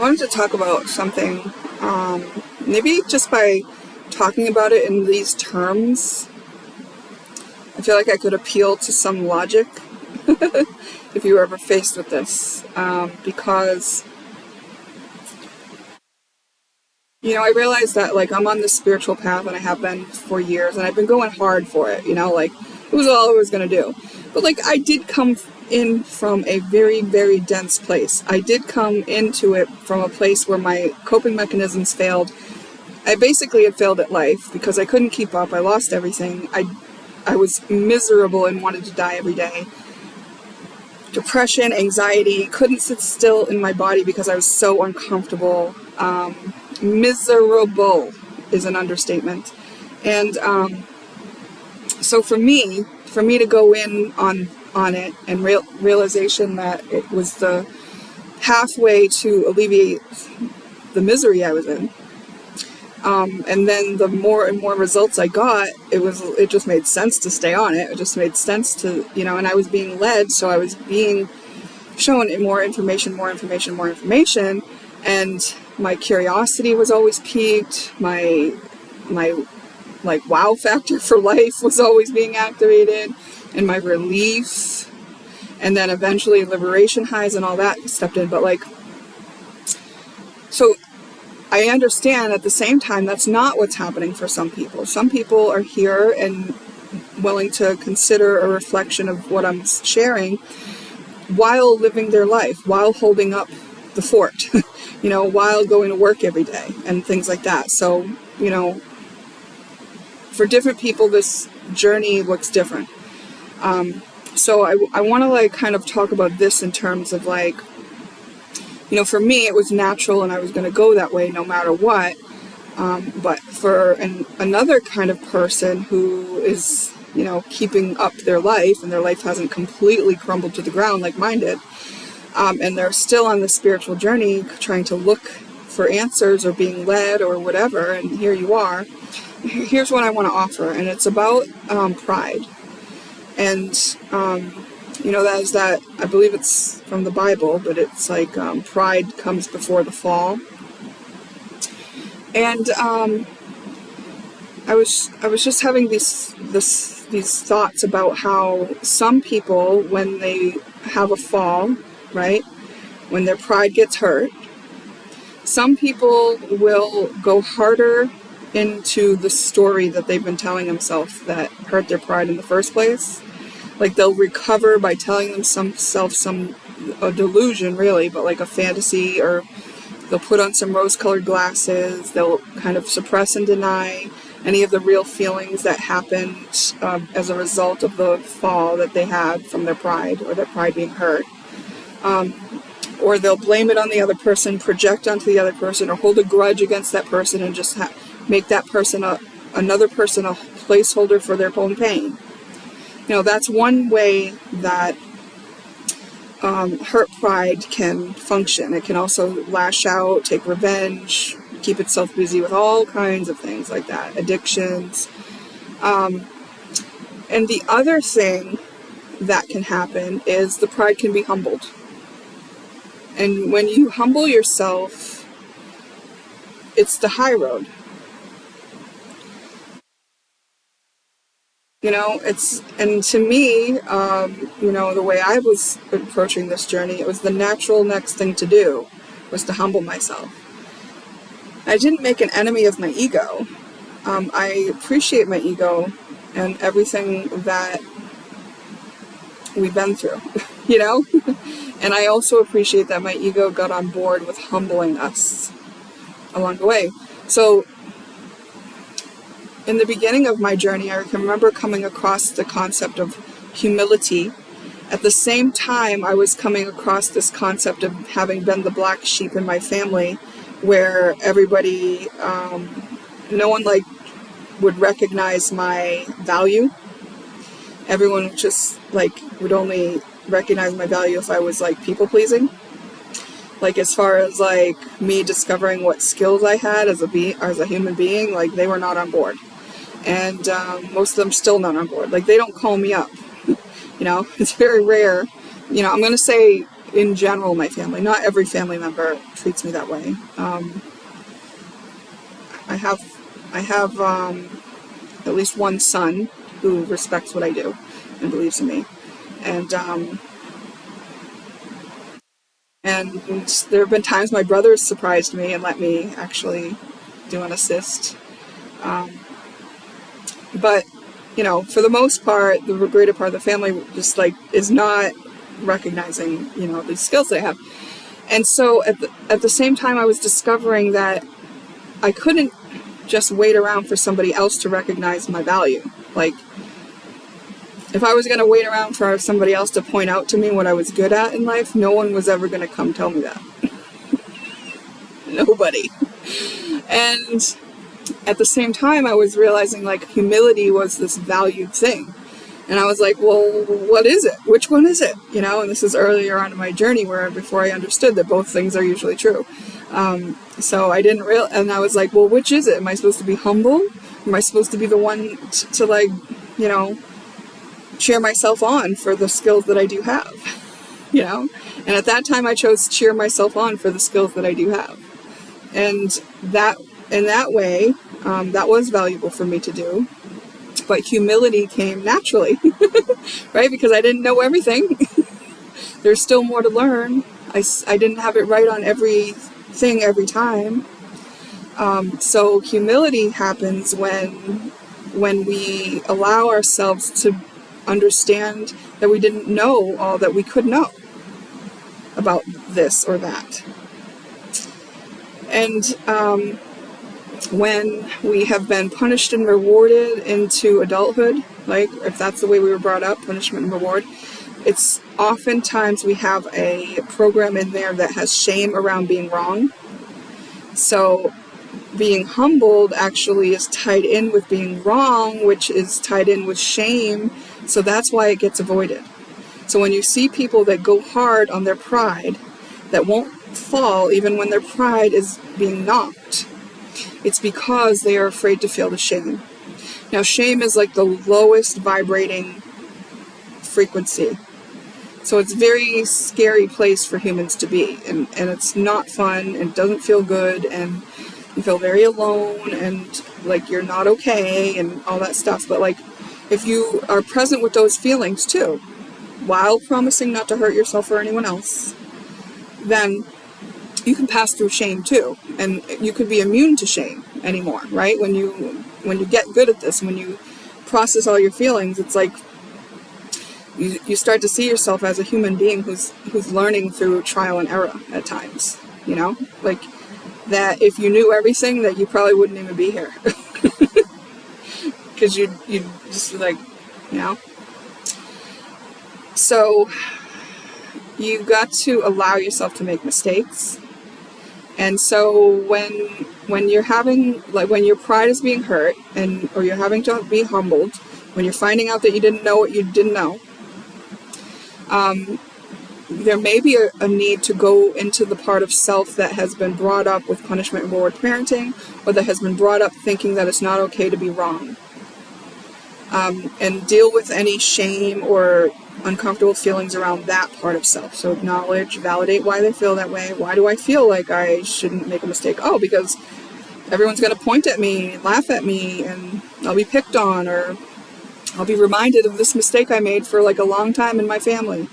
I wanted to talk about something, maybe just by talking about it in these terms, I feel like I could appeal to some logic if you were ever faced with this, because, I realized that, I'm on this spiritual path, and I have been for years, and I've been going hard for it, it was all I was going to do. But, I did come in from a very, very dense place. I did come into it from a place where my coping mechanisms failed. I basically had failed at life because I couldn't keep up. I lost everything. I was miserable and wanted to die every day. Depression, anxiety, couldn't sit still in my body because I was so uncomfortable. Miserable is an understatement. And so for me to go in on it and realization that it was the pathway to alleviate the misery I was in, and then the more and more results I got, it just made sense to stay on it. It just made sense to, and I was being led, so I was being shown more information, and my curiosity was always piqued. My wow factor for life was always being activated, and my relief, and then eventually liberation highs and all that stepped in. But so I understand at the same time that's not what's happening for some people. Some people are here and willing to consider a reflection of what I'm sharing while living their life, while holding up the fort, while going to work every day and things like that. So, for different people, this journey looks different. So I want to kind of talk about this in terms of for me, it was natural and I was going to go that way no matter what. But for another kind of person who is, keeping up their life and their life hasn't completely crumbled to the ground like mine did, and they're still on the spiritual journey trying to look for answers or being led or whatever, and here you are. Here's what I want to offer, and it's about pride. And that is that, I believe it's from the Bible, but it's pride comes before the fall. And I was just having these thoughts about how some people, when they have a fall, right, when their pride gets hurt, some people will go harder into the story that they've been telling themselves that hurt their pride in the first place. They'll recover by telling themselves a delusion, really, but a fantasy, or they'll put on some rose-colored glasses. They'll kind of suppress and deny any of the real feelings that happened as a result of the fall that they had from their pride, or their pride being hurt. Or they'll blame it on the other person, project onto the other person, or hold a grudge against that person and just make that person another person a placeholder for their own pain. That's one way that hurt pride can function. It can also lash out, take revenge, keep itself busy with all kinds of things like that, addictions. And the other thing that can happen is the pride can be humbled. And when you humble yourself, it's the high road. And to me, the way I was approaching this journey, it was the natural next thing to do, was to humble myself. I didn't make an enemy of my ego. I appreciate my ego and everything that we've been through, And I also appreciate that my ego got on board with humbling us along the way. So, in the beginning of my journey, I can remember coming across the concept of humility. At the same time, I was coming across this concept of having been the black sheep in my family, where everybody, no one would recognize my value. Everyone just would only recognize my value if I was people pleasing. As far as me discovering what skills I had as a human being, they were not on board. And most of them still not on board. They don't call me up. It's very rare. I'm going to say in general, my family. Not every family member treats me that way. I have at least one son who respects what I do and believes in me, and there have been times my brother has surprised me and let me actually do an assist. But, you know, for the most part, the greater part of the family just like is not recognizing, you know, these skills that I have. And so at the same time, I was discovering that I couldn't just wait around for somebody else to recognize my value. Like, if I was going to wait around for somebody else to point out to me what I was good at in life, no one was ever going to come tell me that. Nobody. And at the same time, I was realizing like humility was this valued thing. And I was like, well, what is it? Which one is it? You know, and this is earlier on in my journey before I understood that both things are usually true. So I didn't and I was like, well, which is it? Am I supposed to be humble? Am I supposed to be the one to like, you know, cheer myself on for the skills that I do have? You know? And at that time I chose to cheer myself on for the skills that I do have. And that, in that way, that was valuable for me to do. But humility came naturally, right? Because I didn't know everything. There's still more to learn. I didn't have it right on everything every time. So humility happens when we allow ourselves to understand that we didn't know all that we could know about this or that. And when we have been punished and rewarded into adulthood, like if that's the way we were brought up, punishment and reward, it's oftentimes we have a program in there that has shame around being wrong. So being humbled actually is tied in with being wrong, which is tied in with shame. So that's why it gets avoided. So when you see people that go hard on their pride, that won't fall even when their pride is being knocked, it's because they are afraid to feel the shame. Now, shame is like the lowest vibrating frequency. So it's a very scary place for humans to be. And it's not fun, and it doesn't feel good, and you feel very alone, and like you're not okay, and all that stuff. But like, if you are present with those feelings too, while promising not to hurt yourself or anyone else, then you can pass through shame too, and you could be immune to shame anymore, right? When you get good at this, when you process all your feelings, it's like you start to see yourself as a human being who's learning through trial and error at times, you know? Like, that if you knew everything, that you probably wouldn't even be here. Because you'd just like, you know? So you've got to allow yourself to make mistakes. And so when you're having, like, when your pride is being hurt, or you're having to be humbled, when you're finding out that you didn't know what you didn't know, there may be a need to go into the part of self that has been brought up with punishment and reward parenting, or that has been brought up thinking that it's not okay to be wrong. And deal with any shame or uncomfortable feelings around that part of self. So acknowledge, validate why they feel that way. Why do I feel like I shouldn't make a mistake? Oh, because everyone's going to point at me, laugh at me, and I'll be picked on, or I'll be reminded of this mistake I made for like a long time in my family,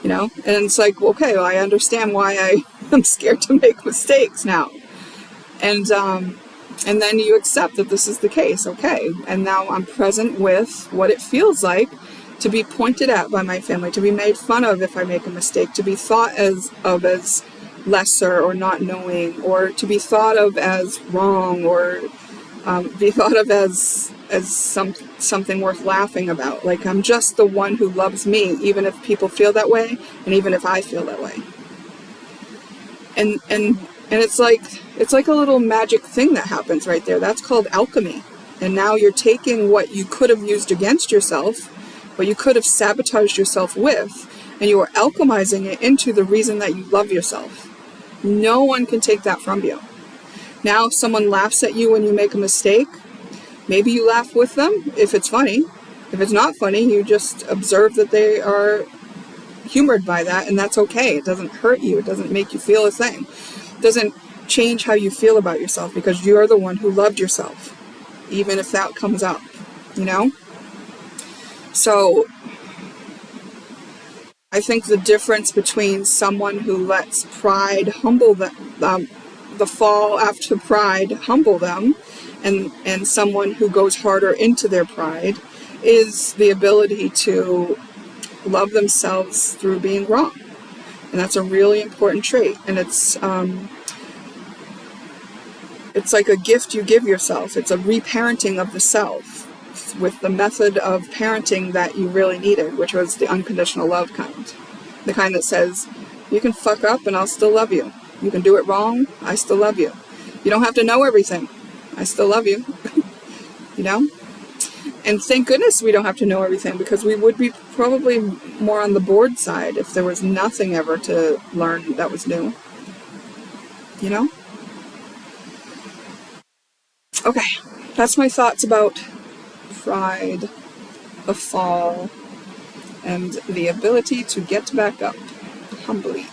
you know? And it's like, okay, well, I understand why I'm scared to make mistakes now. And then you accept that this is the case, okay? And now I'm present with what it feels like to be pointed at by my family, to be made fun of if I make a mistake, to be thought as lesser or not knowing, or to be thought of as wrong, or be thought of as something worth laughing about. Like, I'm just the one who loves me, even if people feel that way, and even if I feel that way. And it's like a little magic thing that happens right there. That's called alchemy. And now you're taking what you could have used against yourself, what you could have sabotaged yourself with, and you are alchemizing it into the reason that you love yourself. No one can take that from you. Now, if someone laughs at you when you make a mistake, maybe you laugh with them if it's funny. If it's not funny, you just observe that they are humored by that, and that's okay. It doesn't hurt you. It doesn't make you feel a thing. It doesn't change how you feel about yourself, because you're the one who loved yourself, even if that comes up, you know? So I think the difference between someone who lets pride humble them, the fall after pride humble them, and someone who goes harder into their pride, is the ability to love themselves through being wrong. And that's a really important trait. And it's like a gift you give yourself. It's a reparenting of the self with the method of parenting that you really needed, which was the unconditional love kind. The kind that says, you can fuck up and I'll still love you. You can do it wrong, I still love you. You don't have to know everything, I still love you. You know? And thank goodness we don't have to know everything, because we would be probably more on the bored side if there was nothing ever to learn that was new. You know? Okay, that's my thoughts about pride, the fall, and the ability to get back up humbly.